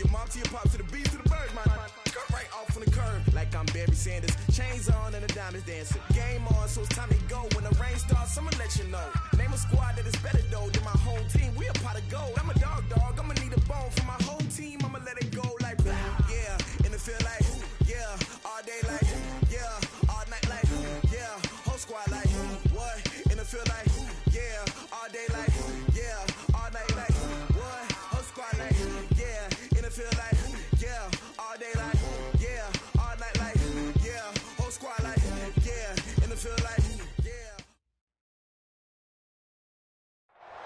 your mom to your pops to the beat to the birds, man. Cut right off on the curb like I'm Barry Sanders. Chains on and the diamonds dancing. Game on, so it's time to go. When the rain starts, I'ma let you know. Name a squad that is better though than my home team. We a pot of gold. I'm a dog. I'ma need a bone for my whole team. I'ma let it go like yeah. In the field like yeah. All day like yeah. All night like yeah. Whole squad like what? In the field like yeah. All day like yeah. All night like what? Whole squad like yeah. In the field like yeah. All day like yeah. All night like yeah. Whole squad like yeah. In the field like yeah.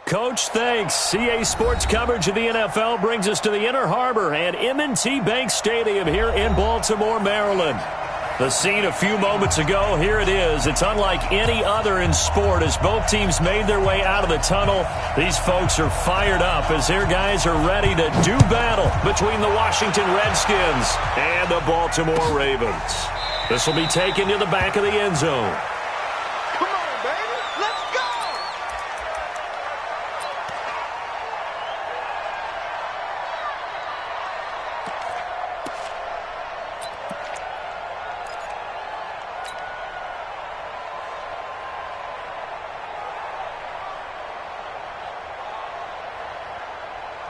Coach, thanks. CA Sports coverage of the NFL brings us to the Inner Harbor and M&T Bank Stadium here in Baltimore, Maryland. The scene a few moments ago, here it is. It's unlike any other in sport as both teams made their way out of the tunnel. These folks are fired up as their guys are ready to do battle between the Washington Redskins and the Baltimore Ravens. This will be taken to the back of the end zone. Come on, baby. Let's go!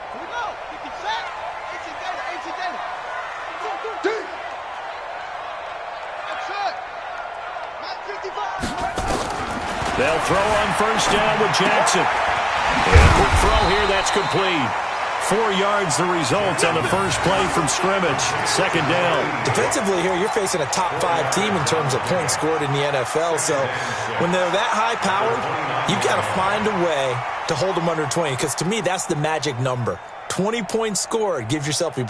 Here we go. Get the sack. AC Data. Deep. That's it. 955. They'll throw on first down with Jackson. And a quick throw here, that's complete. 4 yards the result on the first play from scrimmage. Second down. Defensively here, you're facing a top-5 team in terms of points scored in the NFL. So when they're that high-powered, you've got to find a way to hold them under 20. Because to me, that's the magic number. 20 points scored, you give yourself your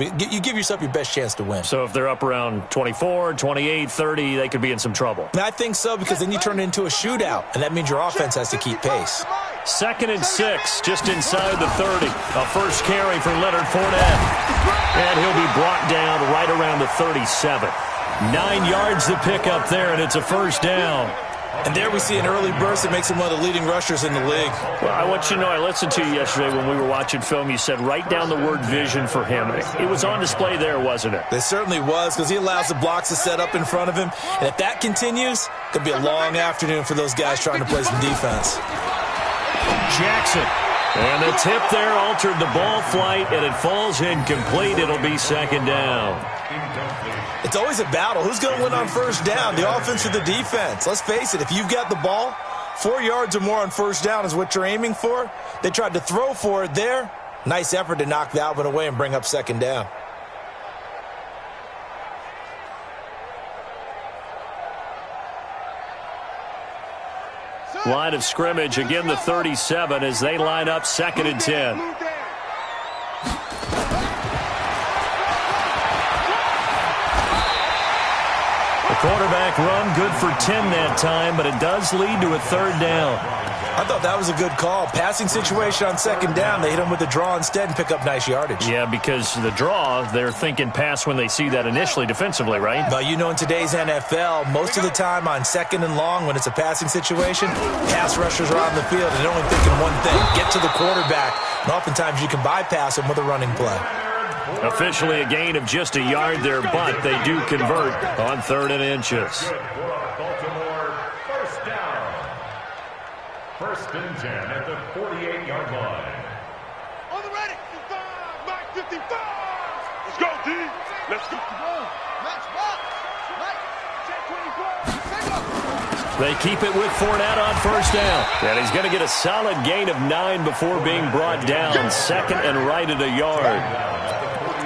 best chance to win. So if they're up around 24, 28, 30, they could be in some trouble. And I think so, because then you turn it into a shootout, and that means your offense has to keep pace. 2nd and 6, just inside the 30. A first carry for Leonard Fournette. And he'll be brought down right around the 37. 9 yards to pick up there, and it's a first down. And there we see an early burst that makes him one of the leading rushers in the league. Well, I want you to know, I listened to you yesterday when we were watching film. You said write down the word vision for him. It was on display there, wasn't it? It certainly was, because he allows the blocks to set up in front of him. And if that continues, it could be a long afternoon for those guys trying to play some defense. Jackson. And the tip there altered the ball flight, and it falls incomplete. It'll be second down. It's always a battle. Who's going to win on first down, the offense or the defense? Let's face it, if you've got the ball, 4 yards or more on first down is what you're aiming for. They tried to throw for it there. Nice effort to knock that one away and bring up second down. Line of scrimmage, again the 37 as they line up 2nd and 10. The quarterback run good for 10 that time, but it does lead to a third down. I thought that was a good call. Passing situation on second down. They hit him with a draw instead and pick up nice yardage. Yeah, because the draw, they're thinking pass when they see that initially defensively, right? But you know, in today's NFL, most of the time on 2nd and long, when it's a passing situation, pass rushers are on the field and they're only thinking one thing, get to the quarterback. And oftentimes you can bypass them with a running play. Officially a gain of just a yard there, but they do convert on 3rd and inches. Baltimore, first down. 1st and 10 at the 48-yard line. On the ready. 55. Mike 55. Let's go, D. Let's go. Match box. Mike. Check 24. They keep it with Fournette on first down. And he's going to get a solid gain of 9 before being brought down. 2nd and right at a yard.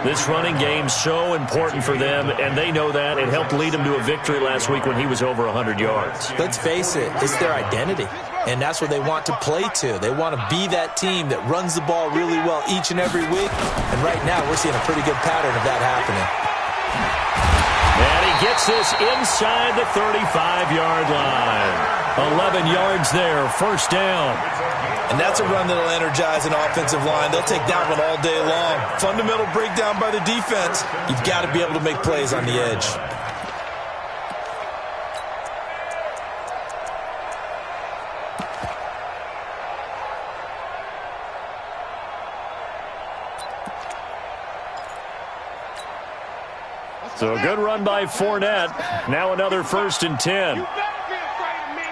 This running game so important for them, and they know that. It helped lead them to a victory last week when he was over 100 yards. Let's face it, it's their identity, and that's what they want to play to. They want to be that team that runs the ball really well each and every week, and right now we're seeing a pretty good pattern of that happening. And he gets this inside the 35-yard line. 11 yards there, first down. And that's a run that'll energize an offensive line. They'll take that one all day long. Fundamental breakdown by the defense. You've got to be able to make plays on the edge. So a good run by Fournette. Now another 1st and 10. You better be afraid of me.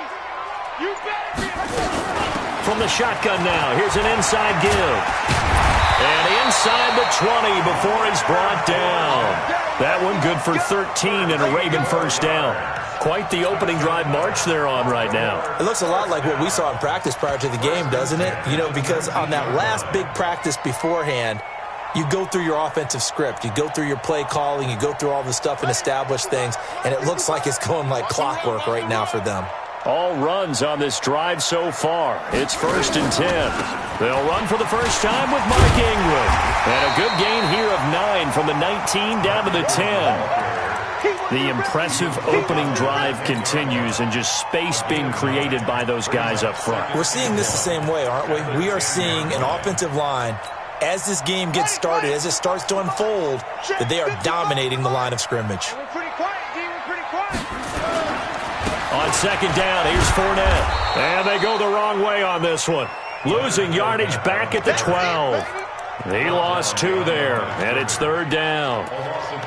You better be afraid. From the shotgun now, here's an inside give. And inside the 20 before he's brought down. That one good for 13 and a Raven 1st down. Quite the opening drive march they're on right now. It looks a lot like what we saw in practice prior to the game, doesn't it? You know, because on that last big practice beforehand, you go through your offensive script. You go through your play calling. You go through all the stuff and establish things. And it looks like it's going like clockwork right now for them. All runs on this drive so far. It's 1st and 10. They'll run for the first time with Mark Ingram. And a good gain here of 9 from the 19 down to the 10. The impressive opening drive continues and just space being created by those guys up front. We're seeing this the same way, aren't we? We are seeing an offensive line, as this game gets started, as it starts to unfold, that they are dominating the line of scrimmage. We're pretty quiet, D. We're pretty quiet. On 2nd down, here's Fournette. And they go the wrong way on this one. Losing yardage back at the 12. He lost 2 there, and it's 3rd down.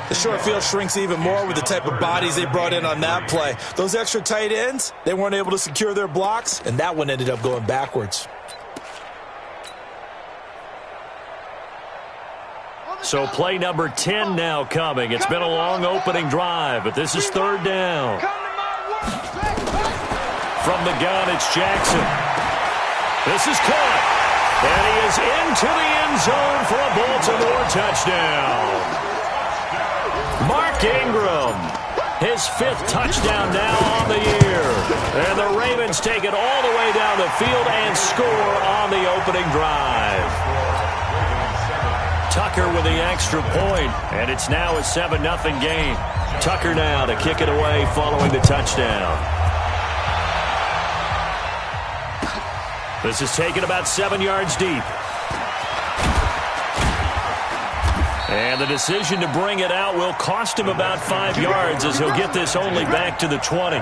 The short field shrinks even more with the type of bodies they brought in on that play. Those extra tight ends, they weren't able to secure their blocks, and that one ended up going backwards. So play number 10 now coming. It's been a long opening drive, but this is 3rd down. From the gun, it's Jackson. This is caught. And he is into the end zone for a Baltimore touchdown. Mark Ingram, his 5th touchdown now on the year. And the Ravens take it all the way down the field and score on the opening drive. Tucker with the extra point, and it's now a 7-0 game. Tucker now to kick it away following the touchdown. This is taken about 7 yards deep. And the decision to bring it out will cost him about 5 yards as he'll get this only back to the 20.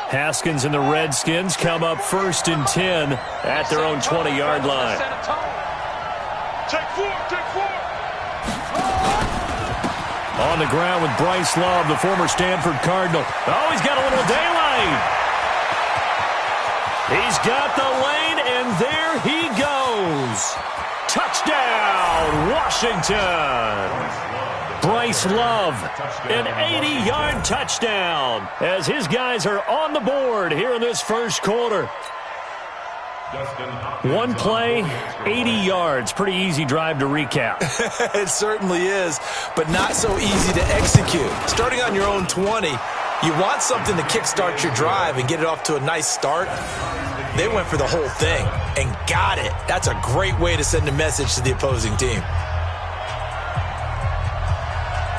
Haskins and the Redskins come up 1st and 10 at their own 20-yard line. Take 4, take 4. On the ground with Bryce Love, the former Stanford Cardinal. Oh, he's got a little daylight. He's got the lane, and there he goes. Touchdown, Washington. Bryce Love, an 80-yard touchdown as his guys are on the board here in this 1st quarter. One play, 80 yards. Pretty easy drive to recap. It certainly is, but not so easy to execute. Starting on your own 20, you want something to kickstart your drive and get it off to a nice start. They went for the whole thing and got it. That's a great way to send a message to the opposing team.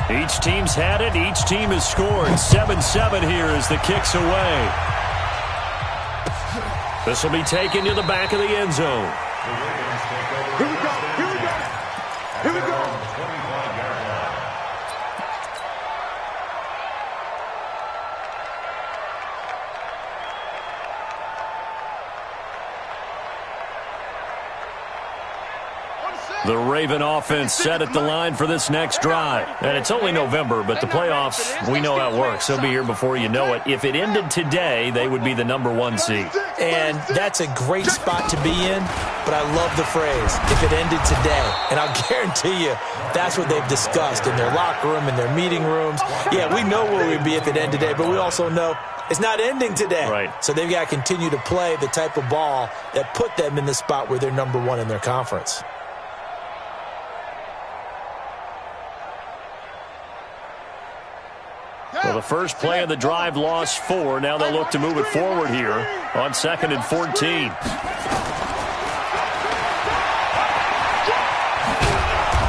Each team's had it. Each team has scored. 7-7 here as the kick's away. This will be taken to the back of the end zone. Here we go, here we go. Here we go. The Raven offense set at the line for this next drive. And it's only November, but the playoffs, we know how it works. They'll be here before you know it. If it ended today, they would be the #1 seed. And that's a great spot to be in, but I love the phrase, if it ended today. And I'll guarantee you, that's what they've discussed in their locker room, in their meeting rooms. Yeah, we know where we'd be if it ended today, but we also know it's not ending today. Right. So they've got to continue to play the type of ball that put them in the spot where they're #1 in their conference. Well, the first play of the drive lost 4. Now they'll look to move it forward here on 2nd and 14.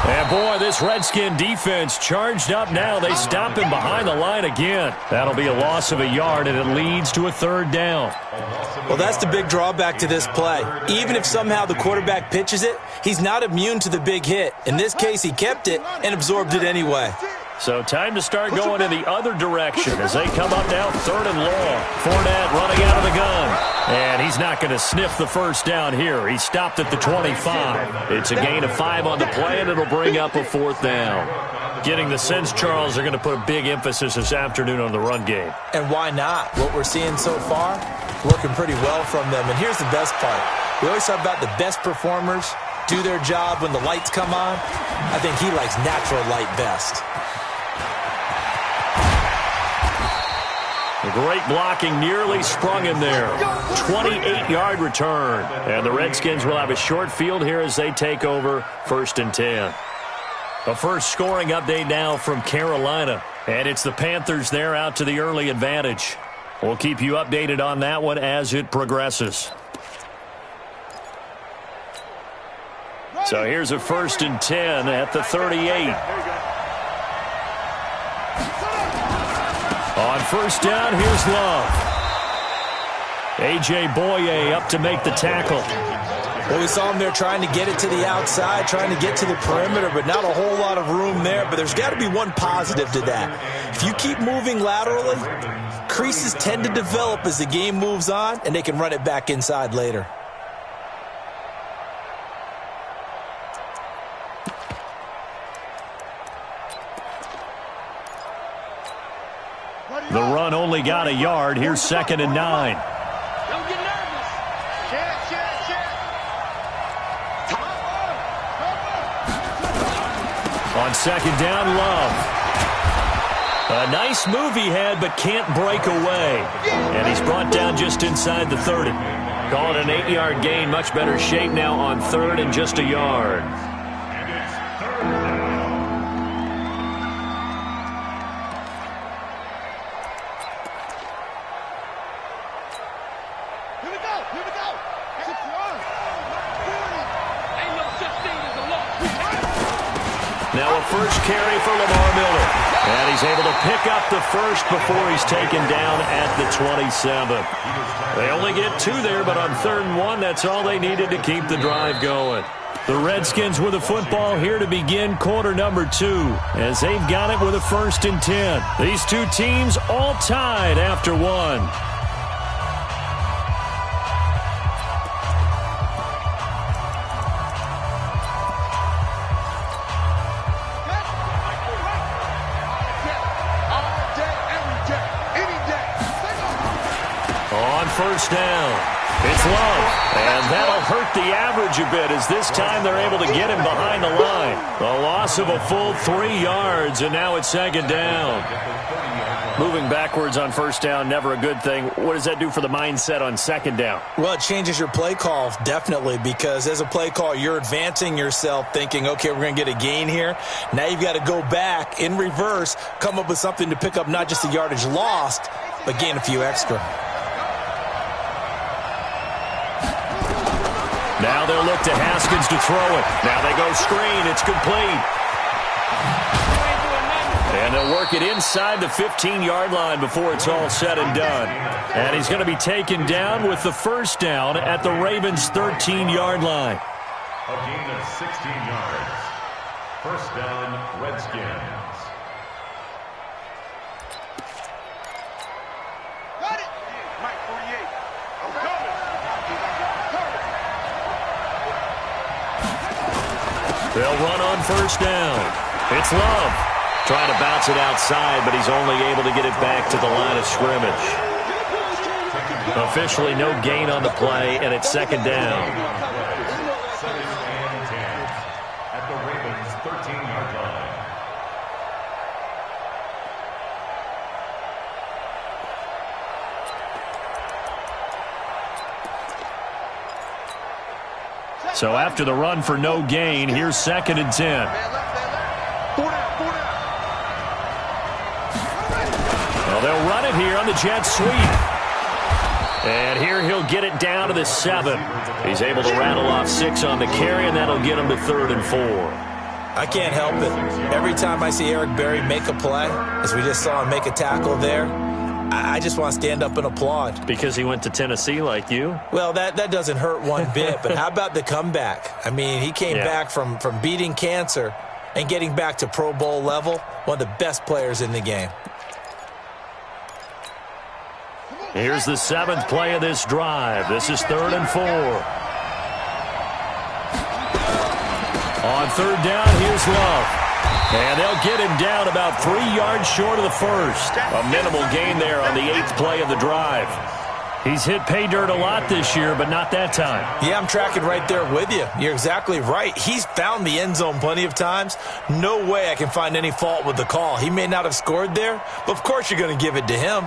And boy, this Redskin defense charged up now. They stop him behind the line again. That'll be a loss of a yard, and it leads to a third down. Well, that's the big drawback to this play. Even if somehow the quarterback pitches it, he's not immune to the big hit. In this case, he kept it and absorbed it anyway. So time to start going in the other direction as they come up now, third and long. Fournette running out of the gun. And he's not going to sniff the first down here. He stopped at the 25. It's a gain of 5 on the play, and it'll bring up a fourth down. Getting the sense, Charles, they're going to put a big emphasis this afternoon on the run game. And why not? What we're seeing so far, working pretty well from them. And here's the best part. We always talk about the best performers do their job when the lights come on. I think he likes natural light best. The great blocking nearly sprung him there. 28-yard return. And the Redskins will have a short field here as they take over 1st and 10. A first scoring update now from Carolina. And it's the Panthers there out to the early advantage. We'll keep you updated on that one as it progresses. So here's a 1st and 10 at the 38. On first down, here's Love. A.J. Boye up to make the tackle. Well, we saw him there trying to get it to the outside, trying to get to the perimeter, but not a whole lot of room there. But there's got to be one positive to that. If you keep moving laterally, creases tend to develop as the game moves on, and they can run it back inside later. The run only got a yard. Here's 2nd and 9. Don't get nervous. On 2nd down, Love. A nice move he had, but can't break away. And he's brought down just inside the 30. Call it an 8-yard gain. Much better shape now on 3rd and just a yard. And it's 3rd down. Here we go. 6 yards. Ain't no such thing as a loss. Now a first carry for Lamar Miller. And he's able to pick up the first before he's taken down at the 27. They only get 2 there, but on 3rd and 1, that's all they needed to keep the drive going. The Redskins with the football here to begin quarter number 2, as they've got it with a 1st and 10. These two teams all tied after 1. First down. It's Love. And that'll hurt the average a bit as this time they're able to get him behind the line. The loss of a full 3 yards, and now it's 2nd down. Moving backwards on first down, never a good thing. What does that do for the mindset on 2nd down? Well, it changes your play call, definitely, because as a play call, you're advancing yourself thinking, okay, we're going to get a gain here. Now you've got to go back in reverse, come up with something to pick up not just the yardage lost, but gain a few extra. Now they'll look to Haskins to throw it. Now they go screen. It's complete. And they'll work it inside the 15-yard line before it's all said and done. And he's going to be taken down with the first down at the Ravens' 13-yard line. A gain of 16 yards. First down, Redskins. Got it. Mike 48. I'm coming. They'll run on first down. It's Love. Trying to bounce it outside, but he's only able to get it back to the line of scrimmage. Officially no gain on the play, and it's 2nd down. 2nd and 10 at the Ravens' 13-yard line. So after the run for no gain, here's 2nd and 10. Well, they'll run it here on the jet sweep. And here he'll get it down to the 7. He's able to rattle off 6 on the carry, and that'll get him to 3rd and 4. I can't help it. Every time I see Eric Berry make a play, as we just saw him make a tackle there, I just want to stand up and applaud. Because he went to Tennessee like you? Well, that doesn't hurt one bit, but how about the comeback? I mean, he came back from beating cancer and getting back to Pro Bowl level, one of the best players in the game. Here's the 7th play of this drive. This is 3rd and 4. On 3rd down, here's Love. And they'll get him down about 3 yards short of the first. A minimal gain there on the 8th play of the drive. He's hit pay dirt a lot this year, but not that time. Yeah, I'm tracking right there with you. You're exactly right. He's found the end zone plenty of times. No way I can find any fault with the call. He may not have scored there, but of course you're going to give it to him.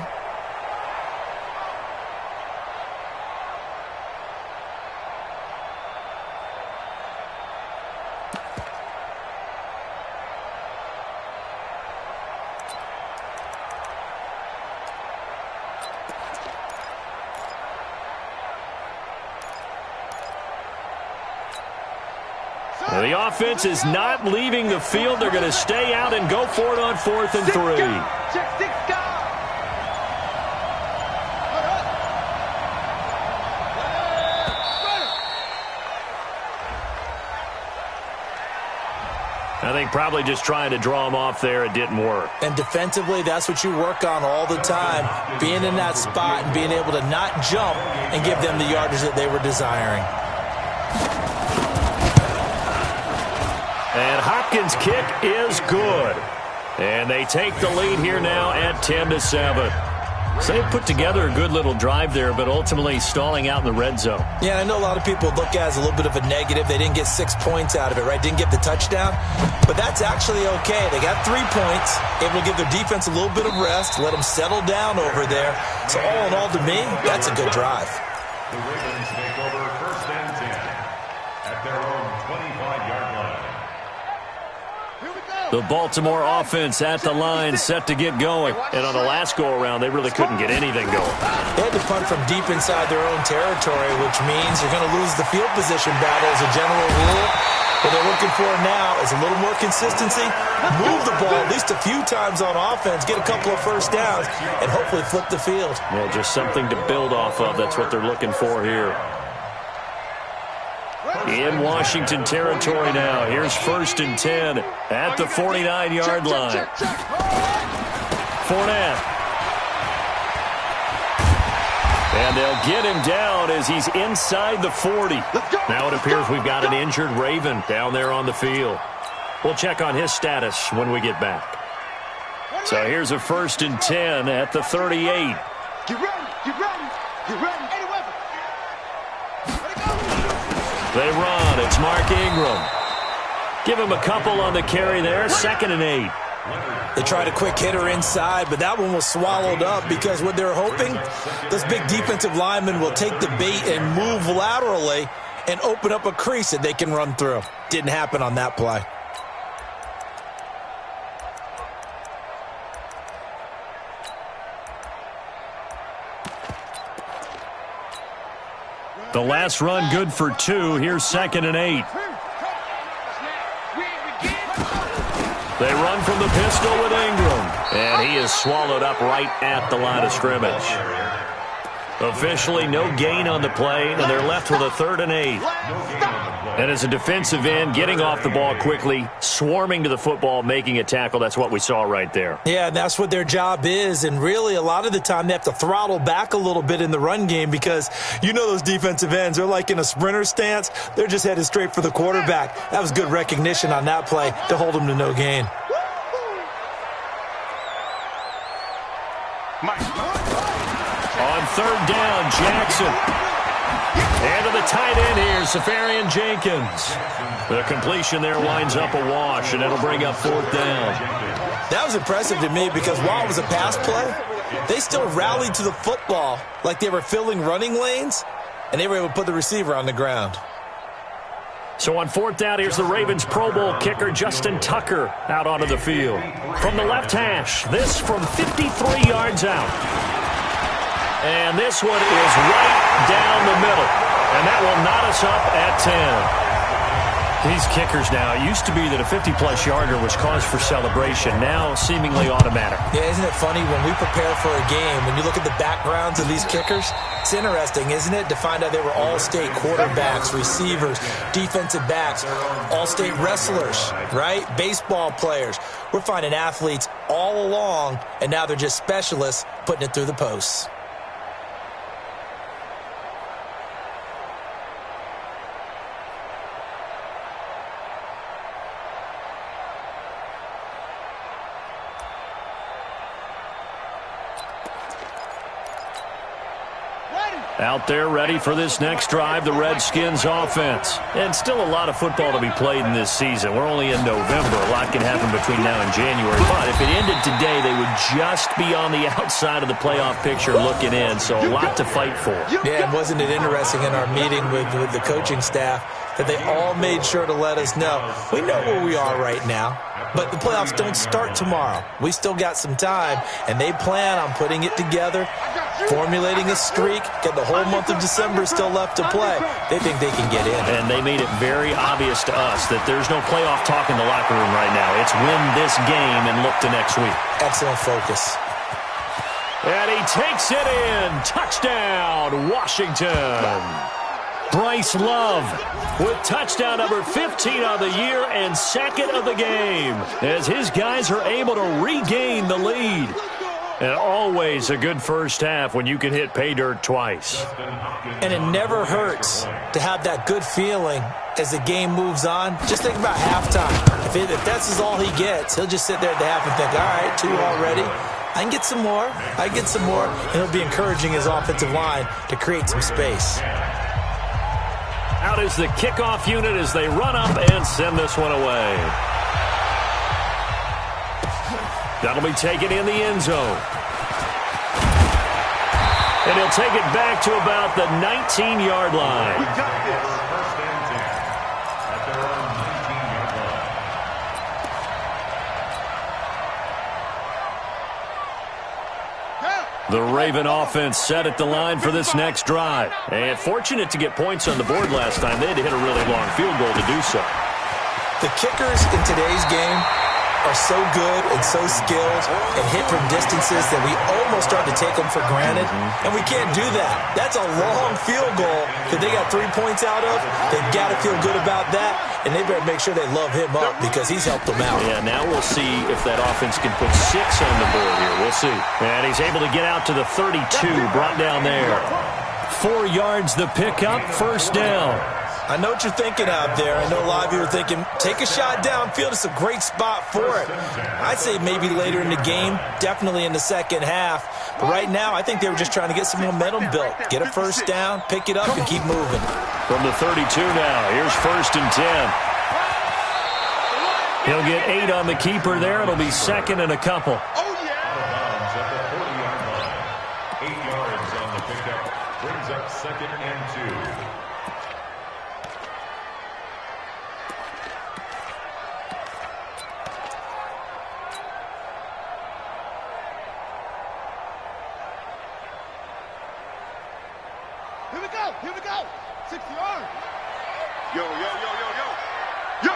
The offense is not leaving the field. They're going to stay out and go for it on 4th and 3. I think probably just trying to draw him off there, it didn't work. And defensively, that's what you work on all the time, being in that spot and being able to not jump and give them the yardage that they were desiring. And Hopkins' kick is good. And they take the lead here now at 10-7. So they put together a good little drive there, but ultimately stalling out in the red zone. Yeah, I know a lot of people look at it as a little bit of a negative. They didn't get 6 points out of it, right? Didn't get the touchdown. But that's actually okay. They got 3 points, able to give their defense a little bit of rest, let them settle down over there. So all in all, to me, that's a good drive. The Ravens take over 1st and 10 at their own 25-yard line. The Baltimore offense at the line, set to get going. And on the last go-around, they really couldn't get anything going. They had to punt from deep inside their own territory, which means you're going to lose the field position battle as a general rule. What they're looking for now is a little more consistency, move the ball at least a few times on offense, get a couple of first downs, and hopefully flip the field. Well, just something to build off of. That's what they're looking for here. In Washington territory now. Here's 1st and 10 at the 49-yard line. Fournette. And they'll get him down as he's inside the 40. Now it appears we've got an injured Raven down there on the field. We'll check on his status when we get back. So here's a 1st and 10 at the 38. Get ready, get ready, get ready. Any weapon. They run. It's Mark Ingram. Give him a couple on the carry there. 2nd and 8. They tried a quick hitter inside, but that one was swallowed up because what they're hoping, those big defensive linemen will take the bait and move laterally and open up a crease that they can run through. Didn't happen on that play. The last run good for 2. Here's 2nd and 8. They run from the pistol with Ingram. And he is swallowed up right at the line of scrimmage. Officially no gain on the play, and they're left with a 3rd and 8. And as a defensive end, getting off the ball quickly, swarming to the football, making a tackle, that's what we saw right there. Yeah, and that's what their job is. And really, a lot of the time, they have to throttle back a little bit in the run game because you know those defensive ends, they're like in a sprinter stance. They're just headed straight for the quarterback. That was good recognition on that play to hold them to no gain. On 3rd down, Jackson. And to the tight end here, Safarian Jenkins. The completion there winds up a wash, and it'll bring up 4th down. That was impressive to me because while it was a pass play, they still rallied to the football like they were filling running lanes, and they were able to put the receiver on the ground. So on 4th down, here's the Ravens Pro Bowl kicker, Justin Tucker, out onto the field. From the left hash, this from 53 yards out. And this one is right down the middle. And that will knot us up at These kickers now, it used to be that a 50-plus yarder was cause for celebration. Now, seemingly automatic. Yeah, isn't it funny when we prepare for a game, when you look at the backgrounds of these kickers, it's interesting, isn't it, to find out they were all-state quarterbacks, receivers, defensive backs, all-state wrestlers, right? Baseball players. We're finding athletes all along, and now they're just specialists putting it through the posts. Out there ready for this next drive, the Redskins offense. And still a lot of football to be played in this season. We're only in November. A lot can happen between now and January. But if it ended today, they would just be on the outside of the playoff picture looking in. So a lot to fight for. Yeah, and wasn't it interesting in our meeting with the coaching staff that they all made sure to let us know, we know where we are right now, but the playoffs don't start tomorrow. We still got some time, and they plan on putting it together, formulating a streak, get the whole month of December still left to play. They think they can get in. And they made it very obvious to us that there's no playoff talk in the locker room right now. It's win this game and look to next week. Excellent focus. And he takes it in. Touchdown, Washington. Bryce Love with touchdown number 15 on the year and second of the game as his guys are able to regain the lead. And always a good first half when you can hit pay dirt twice. And it never hurts to have that good feeling as the game moves on. Just think about halftime. If that's all he gets, he'll just sit there at the half and think, all right, 2 already. I can get some more. I can get some more. And he'll be encouraging his offensive line to create some space. Out is the kickoff unit as they run up and send this one away. That'll be taken in the end zone. And he'll take it back to about the 19-yard line. We got this. First and 10 at their own 19-yard line. The Raven offense set at the line for this next drive. And fortunate to get points on the board last time. They had to hit a really long field goal to do so. The kickers in today's game are so good and so skilled and hit from distances that we almost start to take them for granted. And we can't do that. That's a long field goal that they got 3 points out of. They've got to feel good about that, and they better make sure they love him up because he's helped them out. Yeah, now we'll see if that offense can put 6 on the board here. We'll see. And he's able to get out to the 32, brought down there. 4 yards the pickup, first down. I know what you're thinking out there. I know a lot of you are thinking, take a shot downfield. It's a great spot for it. I'd say maybe later in the game, definitely in the second half. But right now, I think they were just trying to get some momentum built. Get a first down, pick it up, and keep moving. From the 32 now, here's first and 10. He'll get 8 on the keeper there. It'll be second and a couple. Oh, yeah. Out of bounds at the 40-yard line. 8 yards on the pickup. Brings up second and 2. Here we go. Here we go. 60 yards. Yo, yo, yo, yo, yo. Yo.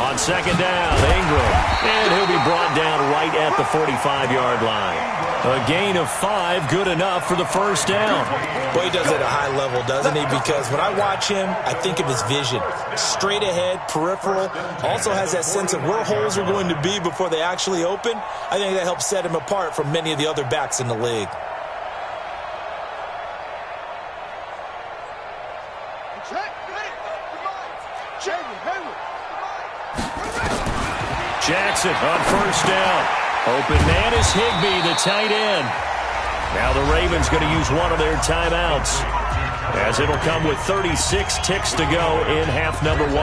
On second down, Ingram. And he'll be brought down right at the 45-yard line. A gain of 5, good enough for the first down. Boy, he does it at a high level, doesn't he? Because when I watch him, I think of his vision. Straight ahead, peripheral. Also has that sense of where holes are going to be before they actually open. I think that helps set him apart from many of the other backs in the league. Jackson on first down. Open man is Higbee, the tight end. Now the Ravens going to use one of their timeouts, as it'll come with 36 ticks to go in half number 1.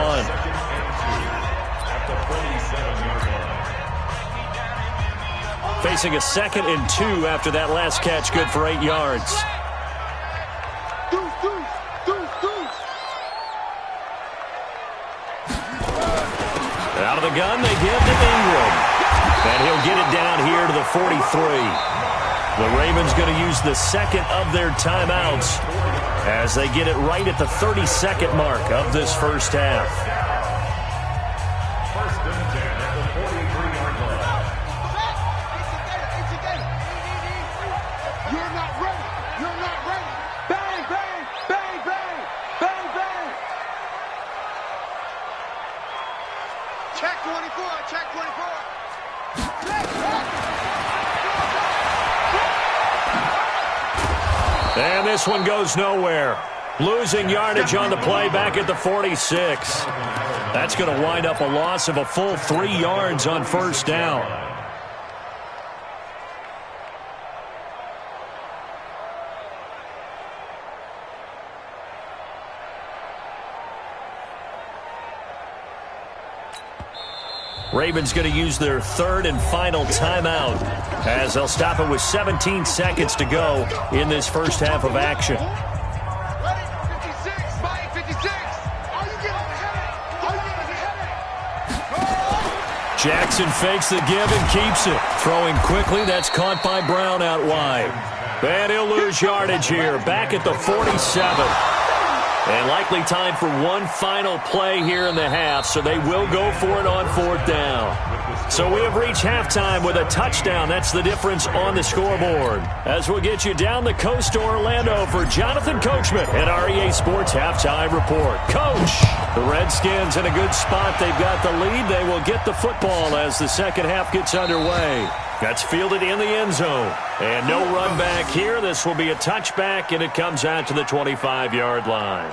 Facing a second and 2 after that last catch, good for 8 yards. Out of the gun, they give to Ingram. And he'll get it down here to the 43. The Ravens going to use the second of their timeouts as they get it right at the 32nd mark of this first half. First and 10 at the 43-yard line. You're not ready. You're not ready. Bang, bang, bang, bang, bang, bang. Check 24, check 24. And this one goes nowhere. Losing yardage on the play back at the 46. That's going to wind up a loss of a full 3 yards on first down. Ravens going to use their third and final timeout as they'll stop it with 17 seconds to go in this first half of action. Ready? 56, body 56. Are you getting ahead? Are you getting ahead? Jackson fakes the give and keeps it. Throwing quickly, that's caught by Brown out wide. And he'll lose yardage here, back at the 47. And likely time for one final play here in the half, so they will go for it on fourth down. So we have reached halftime with a touchdown. That's the difference on the scoreboard. As we'll get you down the coast to Orlando for Jonathan Coachman at REA Sports Halftime Report. Coach, the Redskins in a good spot. They've got the lead. They will get the football as the second half gets underway. That's fielded in the end zone. And no run back here. This will be a touchback, and it comes out to the 25-yard line.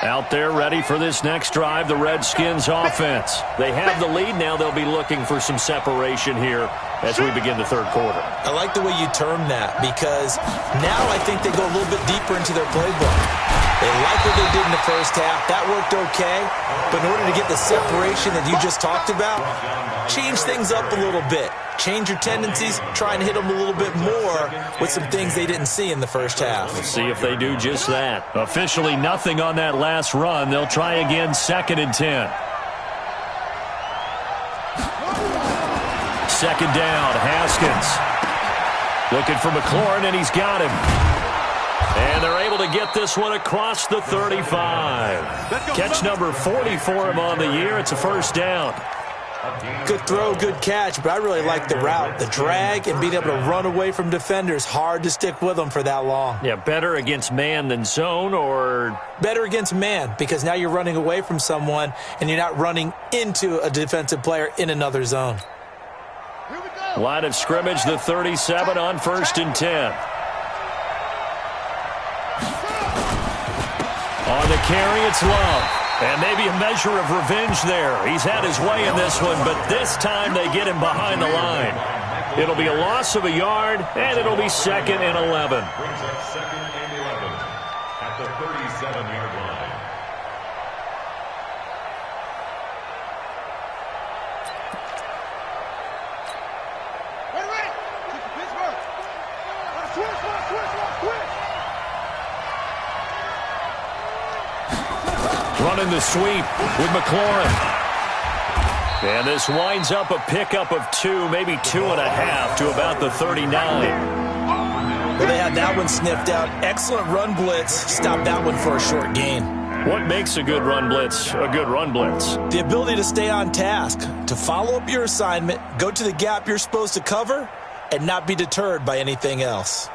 Out there ready for this next drive, the Redskins offense. They have the lead. Now they'll be looking for some separation here as we begin the third quarter. I like the way you term that because now I think they go a little bit deeper into their playbook. They like what they did in the first half. That worked okay. But in order to get the separation that you just talked about, change things up a little bit. Change your tendencies, try and hit them a little bit more with some things they didn't see in the first half. We'll see if they do just that. Officially nothing on that last run. They'll try again, 2nd and 10. Second down, Haskins. Looking for McLaurin, and he's got him. And they're able to get this one across the 35. Catch number 40 for him on the year. It's a first down. Good throw, good catch, but I really like the route. The drag and being able to run away from defenders, hard to stick with them for that long. Yeah, better against man than zone, or? Better against man, because now you're running away from someone and you're not running into a defensive player in another zone. Here we go. Line of scrimmage, the 37 on 1st and 10. On the carry, it's Love. And maybe a measure of revenge there. He's had his way in this one, but this time they get him behind the line. It'll be a loss of a yard, and it'll be 2nd and 11. Brings up 2nd and 11 at the 37-yard line. Ready. Kick to Pittsburgh. Switch. Running the sweep with McLaurin. And this winds up a pickup of 2, maybe 2.5 to about the 39. Well, they had that one sniffed out. Excellent run blitz. Stop that one for a short gain. What makes a good run blitz a good run blitz? The ability to stay on task, to follow up your assignment, go to the gap you're supposed to cover, and not be deterred by anything else.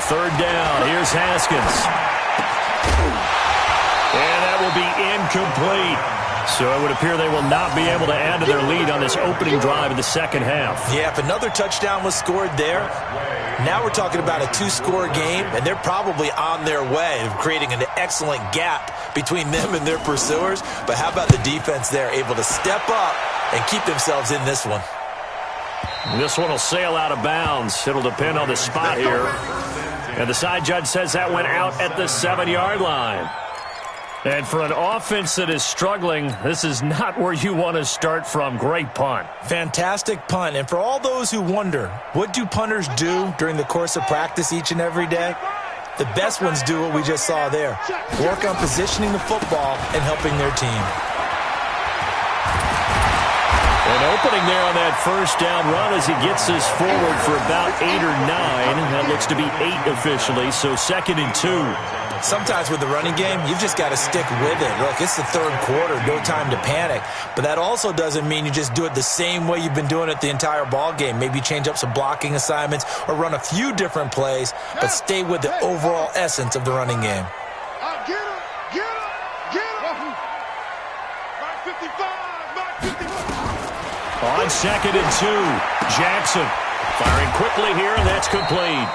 Third down, here's Haskins. And that will be incomplete. So it would appear they will not be able to add to their lead on this opening drive of the second half. Yeah, if another touchdown was scored there, now we're talking about a two-score game, and they're probably on their way of creating an excellent gap between them and their pursuers. But how about the defense there, able to step up and keep themselves in this one? This one will sail out of bounds. It'll depend on the spot here. And the side judge says that went out at the 7-yard line. And for an offense that is struggling, this is not where you want to start from. Great punt. Fantastic punt. And for all those who wonder, what do punters do during the course of practice each and every day? The best ones do what we just saw there. Work on positioning the football and helping their team. An opening there on that first down run as he gets this forward for about 8 or 9. That looks to be 8 officially, so 2nd and 2. Sometimes with the running game, you've just got to stick with it. Look, it's the third quarter, no time to panic. But that also doesn't mean you just do it the same way you've been doing it the entire ball game. Maybe change up some blocking assignments or run a few different plays, but stay with the overall essence of the running game. Get him! Get him! Get him! Mark 55! Mark 55! On 2nd and 2, Jackson firing quickly here, and that's complete.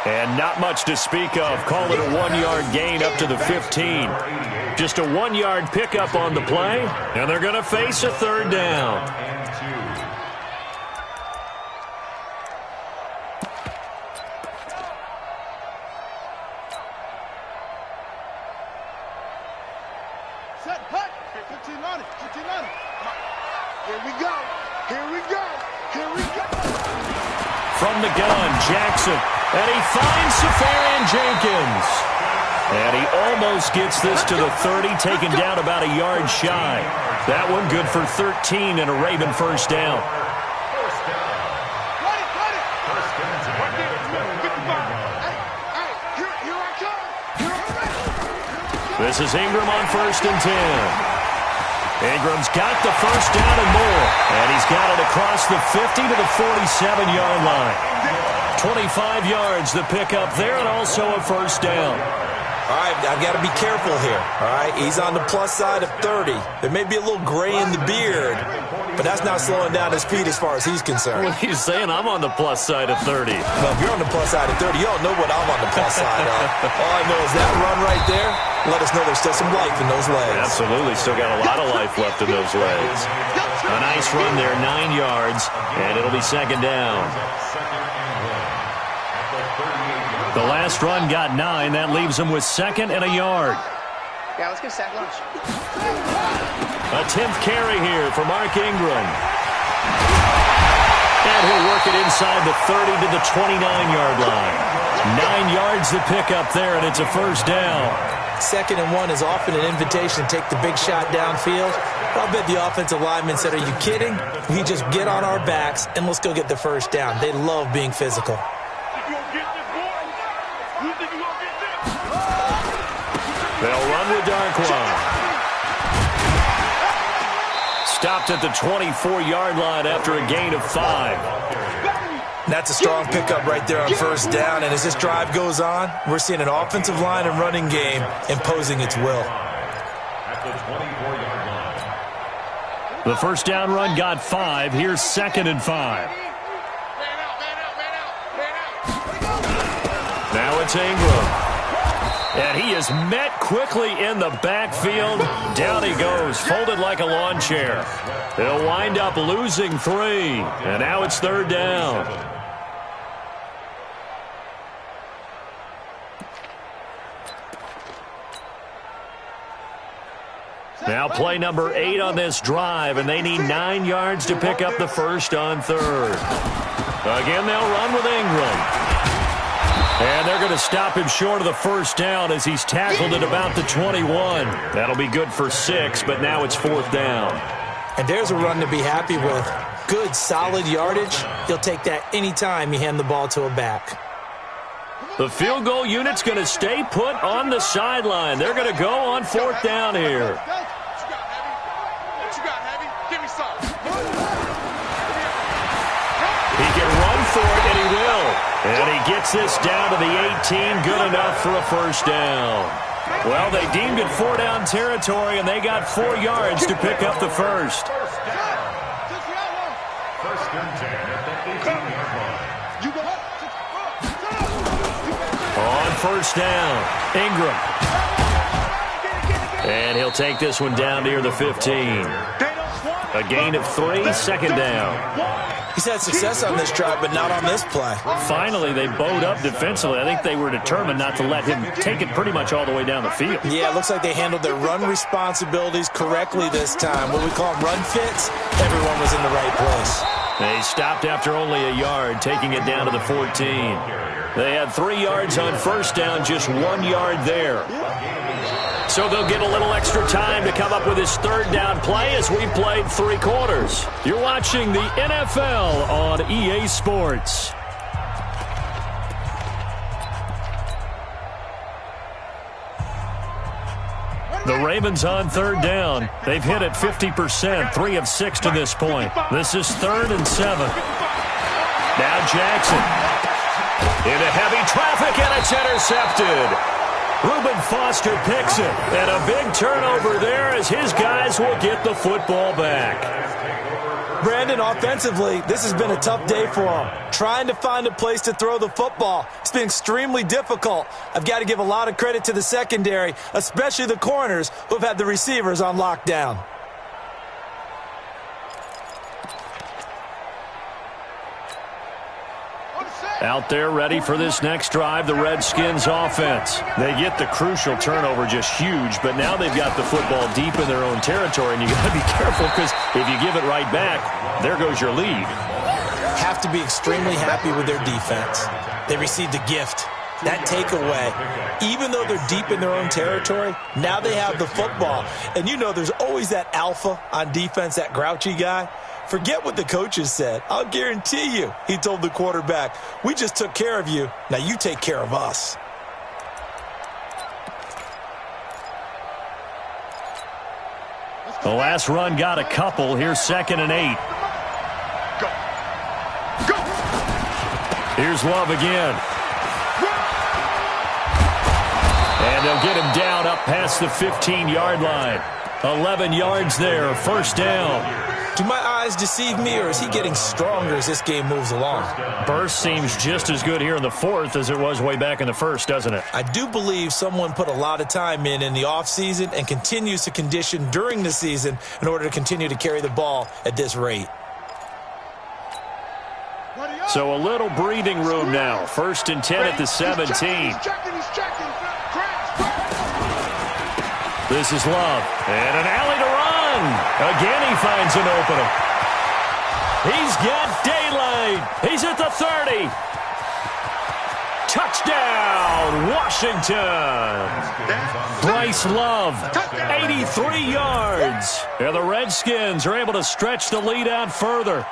And not much to speak of. Call it a 1-yard gain up to the 15. Just a 1-yard pickup on the play, and they're going to face a 3rd down. Set, hut! 15 on it, 15 on it. Here we go, here we go, here we go. From the gun, Jackson. And he finds Safarian Jenkins. And he almost gets this to the 30, taken down about a yard shy. That one good for 13 and a Raven first down. Run it, run it. Right there, 55. Hey, here I come. Here I come. This is Ingram on 1st and 10. Ingram's got the first down and more. And he's got it across the 50 to the 47-yard line. 25 yards the pickup there, and also a first down. All right, I've got to be careful here, all right? He's on the plus side of 30. There may be a little gray in the beard, but that's not slowing down his speed as far as he's concerned. What are you saying? I'm on the plus side of 30. Well, if you're on the plus side of 30, you all know what I'm on the plus side of. All I know is that run right there, let us know there's still some life in those legs. Absolutely, still got a lot of life left in those legs. A nice run there, 9 yards, and it'll be 2nd down. The last run got 9. That leaves him with 2nd and a yard. Yeah, let's get sack lunch. A 10th carry here for Mark Ingram. And he'll work it inside the 30 to the 29-yard line. 9 yards to pick up there, and it's a first down. 2nd and 1 is often an invitation to take the big shot downfield. I'll bet the offensive lineman said, are you kidding? We just get on our backs and let's go get the first down. They love being physical. They'll run with Darkwan. Stopped at the 24-yard line after a gain of 5. That's a strong pickup right there on first down. And as this drive goes on, we're seeing an offensive line and running game imposing its will. At the 24-yard line. The first down run got 5. Here's 2nd and 5. Now it's Ingram. And he is met quickly in the backfield. Down he goes, folded like a lawn chair. They'll wind up losing 3. And now it's 3rd down. Now play number 8 on this drive, and they need 9 yards to pick up the first on 3rd. Again, they'll run with Ingram. And they're going to stop him short of the first down as he's tackled at about the 21. That'll be good for 6, but now it's 4th down. And there's a run to be happy with. Good, solid yardage. You'll take that anytime you hand the ball to a back. The field goal unit's going to stay put on the sideline. They're going to go on 4th down here. He can run for it, and he will. And he gets this down to the 18, good enough for a first down. Well, they deemed it 4-down territory, and they got 4 yards to pick up the first. First and 10 at the 18-yard line. On first down, Ingram. And he'll take this one down near the 15. A gain of 3, second down. He's had success on this drive, but not on this play. Finally, they bowed up defensively. I think they were determined not to let him take it pretty much all the way down the field. Yeah, it looks like they handled their run responsibilities correctly this time. What we call them run fits, everyone was in the right place. They stopped after only a yard, taking it down to the 14. They had 3 yards on first down, just 1 yard there. So they'll get a little extra time to come up with his third down play as we played 3 quarters. You're watching the NFL on EA Sports. The Ravens on third down. They've hit it 50%, 3 of 6 to this point. This is 3rd and 7. Now Jackson into heavy traffic, and it's intercepted. Reuben Foster picks it, and a big turnover there as his guys will get the football back. Brandon, offensively, this has been a tough day for him. Trying to find a place to throw the football. It's been extremely difficult. I've got to give a lot of credit to the secondary, especially the corners who have had the receivers on lockdown. Out there ready for this next drive, the Redskins offense. They get the crucial turnover, just huge, but now they've got the football deep in their own territory, and you got to be careful because if you give it right back, there goes your lead. Have to be extremely happy with their defense. They received a gift. That takeaway, even though they're deep in their own territory, now they have the football. And you know there's always that alpha on defense, that grouchy guy. Forget what the coaches said. I'll guarantee you, he told the quarterback, we just took care of you. Now you take care of us. The last run got a couple. Here's 2nd and 8. Go. Here's Love again. And they'll get him down up past the 15-yard line. 11 yards there, first down. Do my eyes deceive me, or is he getting stronger as this game moves along? Burst seems just as good here in the 4th as it was way back in the 1st, doesn't it? I do believe someone put a lot of time in the offseason and continues to condition during the season in order to continue to carry the ball at this rate. So a little breathing room now. 1st and 10 at the 17. He's checking. This is Love. And an alley to run. Again, he finds an opening. He's got daylight. He's at the 30. Touchdown, Washington. Bryce Love, 83 yards. And the Redskins are able to stretch the lead out further.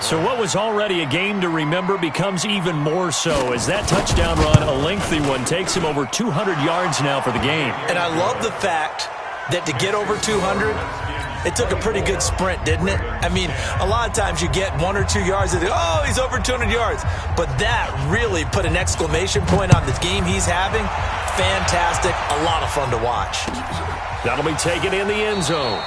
So what was already a game to remember becomes even more so as that touchdown run, a lengthy one, takes him over 200 yards now for the game. And I love the fact that to get over 200, it took a pretty good sprint, didn't it? I mean, a lot of times you get 1 or 2 yards and oh, he's over 200 yards. But that really put an exclamation point on the game he's having. Fantastic. A lot of fun to watch. That'll be taken in the end zone.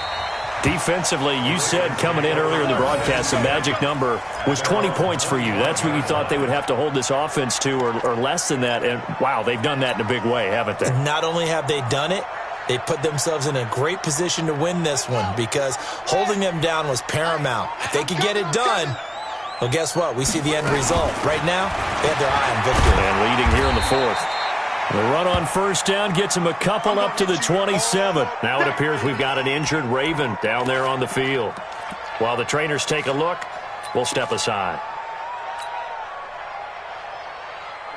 Defensively, you said coming in earlier in the broadcast, the magic number was 20 points for you. That's what you thought they would have to hold this offense to or less than that. And, wow, they've done that in a big way, haven't they? And not only have they done it, they put themselves in a great position to win this one because holding them down was paramount. If they could get it done, well, guess what? We see the end result. Right now, they have their eye on victory. And leading here in the 4th. The run on first down gets him a couple up to the 27. Now it appears we've got an injured Raven down there on the field. While the trainers take a look, we'll step aside.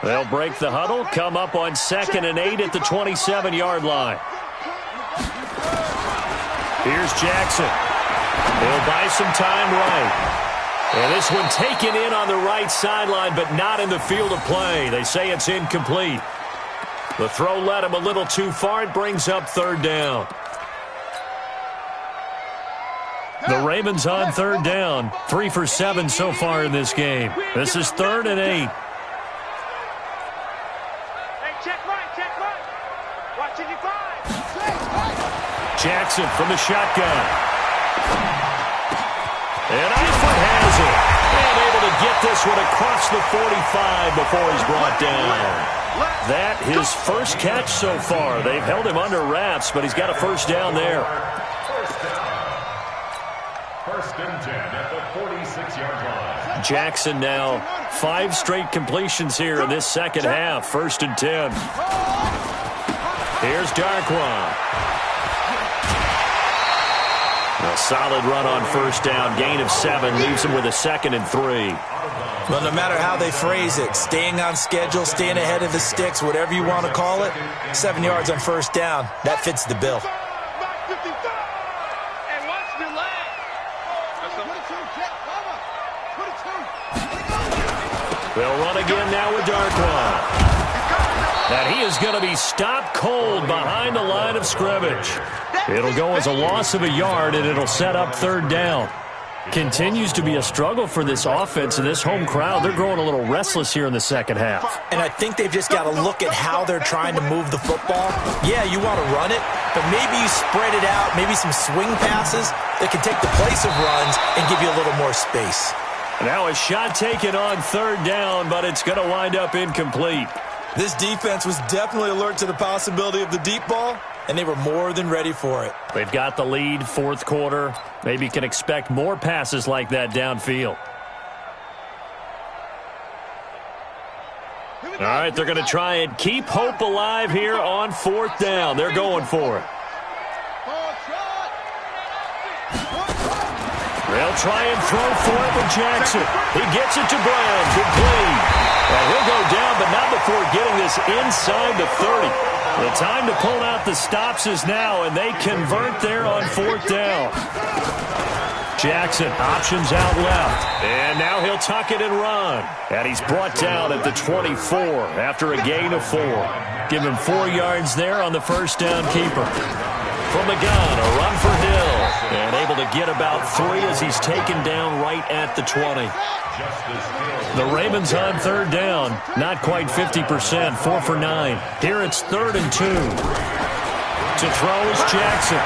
They'll break the huddle, come up on 2nd and 8 at the 27-yard line. Here's Jackson. He'll buy some time right. And this one taken in on the right sideline, but not in the field of play. They say it's incomplete. The throw led him a little too far. It brings up 3rd down. The Ravens on third down. 3 for 7 so far in this game. This is 3rd and 8. Hey, check right, check right. Watching you five. Jackson from the shotgun. And Eifert has it. And able to get this one across the 45 before he's brought down. That his first catch so far. They've held him under wraps, but he's got a first down there. First and 10 at the 46-yard line. Jackson now 5 straight completions here in this second half. 1st and 10. Here's Darkwan. A solid run on first down. Gain of 7 leaves him with a 2nd and 3. Well, no matter how they phrase it, staying on schedule, staying ahead of the sticks, whatever you want to call it, 7 yards on first down, that fits the bill. And watch the leg. They'll run again now with Darkwan. And he is going to be stopped cold behind the line of scrimmage. It'll go as a loss of a yard, and it'll set up 3rd down. Continues to be a struggle for this offense and this home crowd. They're growing a little restless here in the second half. And I think they've just got to look at how they're trying to move the football. Yeah, you want to run it, but maybe you spread it out, maybe some swing passes that can take the place of runs and give you a little more space. Now a shot taken on 3rd down, but it's going to wind up incomplete. This defense was definitely alert to the possibility of the deep ball, and they were more than ready for it. They've got the lead, 4th quarter. Maybe can expect more passes like that downfield. All right, they're going to try and keep hope alive here on 4th down. They're going for it. They'll try and throw for it with Jackson. He gets it to Brown. Complete. And he'll go down, but not before getting this inside the 30. The time to pull out the stops is now, and they convert there on 4th down. Jackson options out left. And now he'll tuck it and run. And he's brought down at the 24 after a gain of 4. Give him 4 yards there on the first down keeper. From the gun, a run for Hill. And able to get about 3 as he's taken down right at the 20. The Ravens on 3rd down. Not quite 50%, 4 for 9. Here it's 3rd and 2. To throw is Jackson.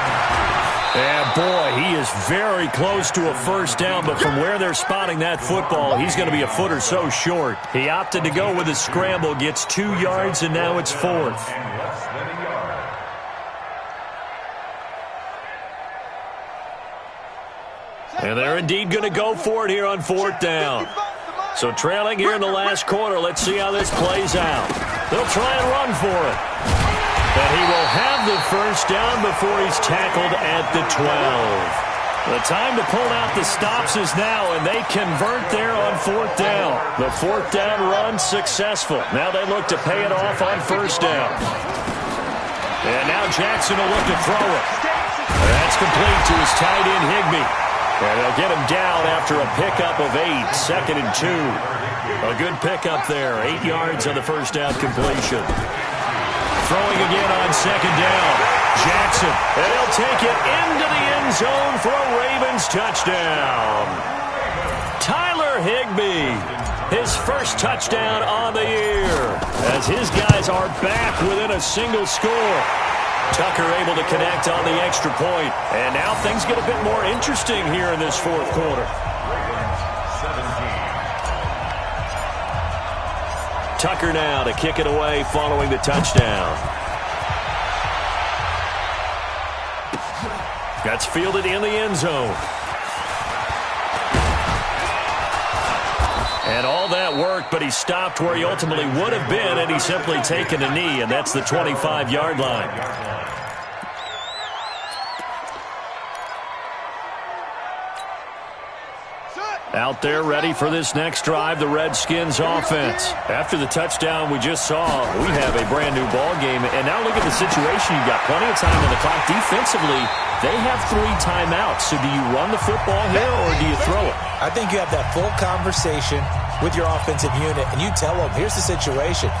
And boy, he is very close to a first down, but from where they're spotting that football, he's going to be a foot or so short. He opted to go with a scramble, gets 2 yards, and now it's 4th. And they're indeed going to go for it here on 4th down. So trailing here in the last quarter, let's see how this plays out. They'll try and run for it. And he will have the first down before he's tackled at the 12. The time to pull out the stops is now, and they convert there on 4th down. The 4th down run successful. Now they look to pay it off on first down. And now Jackson will look to throw it. That's complete to his tight end, Higbee. And they'll get him down after a pickup of 8, 2nd and 2. A good pickup there, 8 yards on the first down completion. Throwing again on 2nd down. Jackson, and he'll take it into the end zone for a Ravens touchdown. Tyler Higbee, his first touchdown on the year, as his guys are back within a single score. Tucker able to connect on the extra point. And now things get a bit more interesting here in this 4th quarter. Tucker now to kick it away following the touchdown. That's fielded in the end zone. And all that worked, but he stopped where he ultimately would have been, and he's simply taken a knee, and that's the 25-yard line. Out there ready for this next drive, the Redskins offense. After the touchdown we just saw, we have a brand-new ball game. And now look at the situation. You've got plenty of time on the clock. Defensively, they have 3 timeouts. So do you run the football here or do you throw it? I think you have that full conversation. with your offensive unit and you tell them, here's the situation.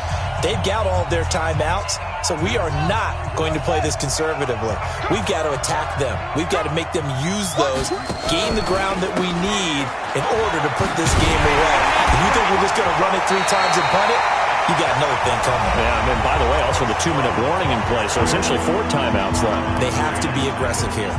They've got all of their timeouts, so we are not going to play this conservatively. We've got to attack them. We've got to make them use those, gain the ground that we need in order to put this game away. If you think we're just going to run it 3 times and punt it, you got another thing coming. Yeah, and then, by the way, also the 2-minute warning in play, so essentially 4 timeouts left. They have to be aggressive here.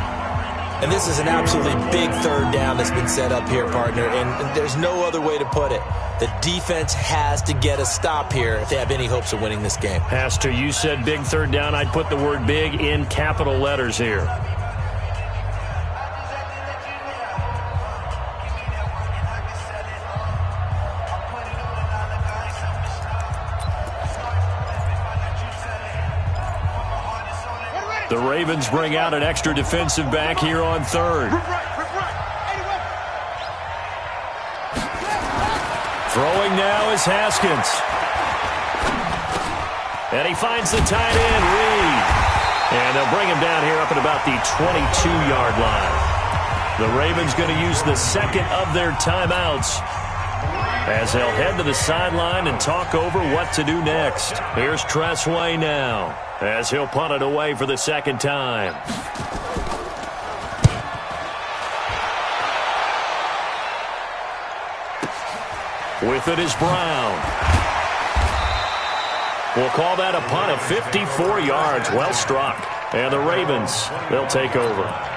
And this is an absolutely big 3rd down that's been set up here, partner, and there's no other way to put it. The defense has to get a stop here if they have any hopes of winning this game. Has to. You said big 3rd down. I'd put the word big in capital letters here. The Ravens bring out an extra defensive back here on 3rd. Throwing now is Haskins. And he finds the tight end, Reed. And they'll bring him down here up at about the 22-yard line. The Ravens going to use the second of their timeouts as they'll head to the sideline and talk over what to do next. Here's Tressway now as he'll punt it away for the second time. With it is Brown. We'll call that a punt of 54 yards. Well struck. And the Ravens, they'll take over.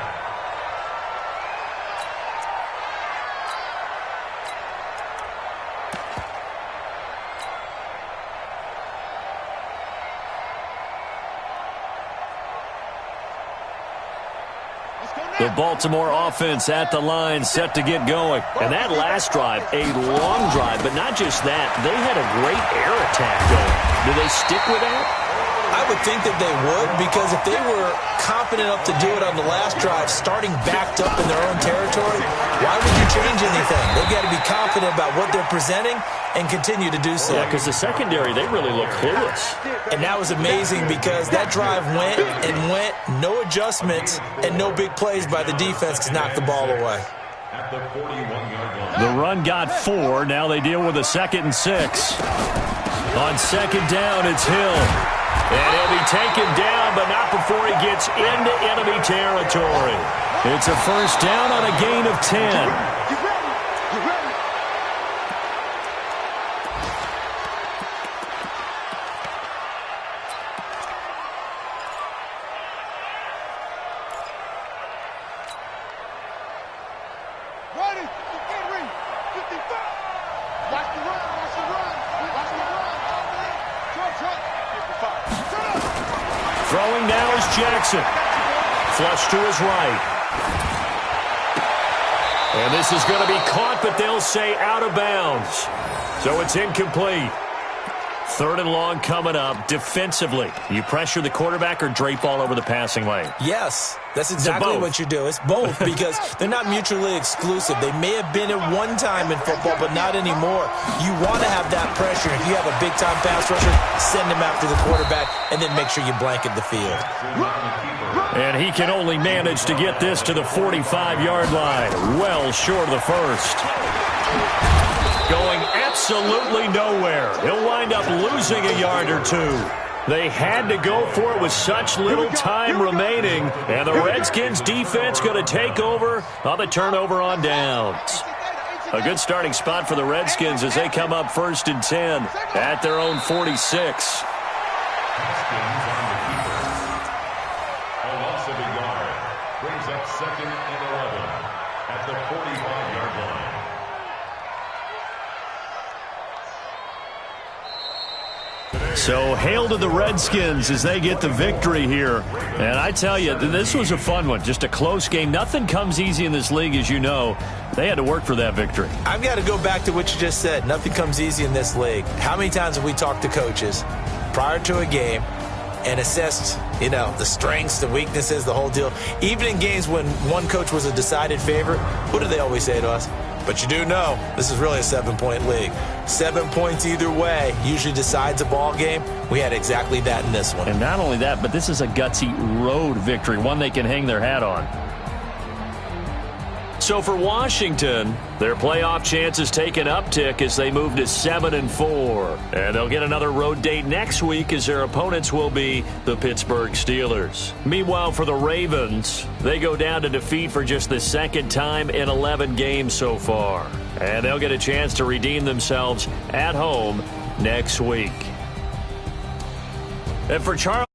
The Baltimore offense at the line, set to get going. And that last drive, a long drive, but not just that. They had a great air attack going. Do they stick with that? I would think that they would, because if they were confident enough to do it on the last drive, starting backed up in their own territory, why would you change anything? They've got to be confident about what they're presenting and continue to do so. Yeah, because the secondary, they really look clueless. And that was amazing because that drive went and went, no adjustments, and no big plays by the defense to knock the ball away. At the 41-yard line. The run got 4. Now they deal with a 2nd and 6. On 2nd down, it's Hill. And he'll be taken down, but not before he gets into enemy territory. It's a first down on a gain of 10. Throwing now is Jackson. Flush to his right. And this is going to be caught, but they'll say out of bounds. So it's incomplete. 3rd and long coming up. Defensively, you pressure the quarterback or drape all over the passing lane? Yes, that's exactly what you do. It's both, because they're not mutually exclusive. They may have been at one time in football, but not anymore. You want to have that pressure. If you have a big-time pass rusher, send him after the quarterback, and then make sure you blanket the field. And he can only manage to get this to the 45-yard line. Well short of the first. Going absolutely nowhere. He'll wind up losing a yard or 2. They had to go for it with such little time remaining. And the Redskins defense going to take over on the turnover on downs. A good starting spot for the Redskins as they come up 1st and 10 at their own 46. A loss of a yard brings up 2nd and 11 at the 45-yard line. So hail to the Redskins as they get the victory here. And I tell you, this was a fun one. Just a close game. Nothing comes easy in this league, as you know. They had to work for that victory. I've got to go back to what you just said. Nothing comes easy in this league. How many times have we talked to coaches prior to a game and assessed, the strengths, the weaknesses, the whole deal? Even in games when one coach was a decided favorite, what do they always say to us? But you do know this is really a 7-point league. 7 points either way usually decides a ball game. We had exactly that in this one. And not only that, but this is a gutsy road victory, one they can hang their hat on. So for Washington, their playoff chances take an uptick as they move to 7-4. And they'll get another road date next week as their opponents will be the Pittsburgh Steelers. Meanwhile, for the Ravens, they go down to defeat for just the second time in 11 games so far. And they'll get a chance to redeem themselves at home next week. And for Charles...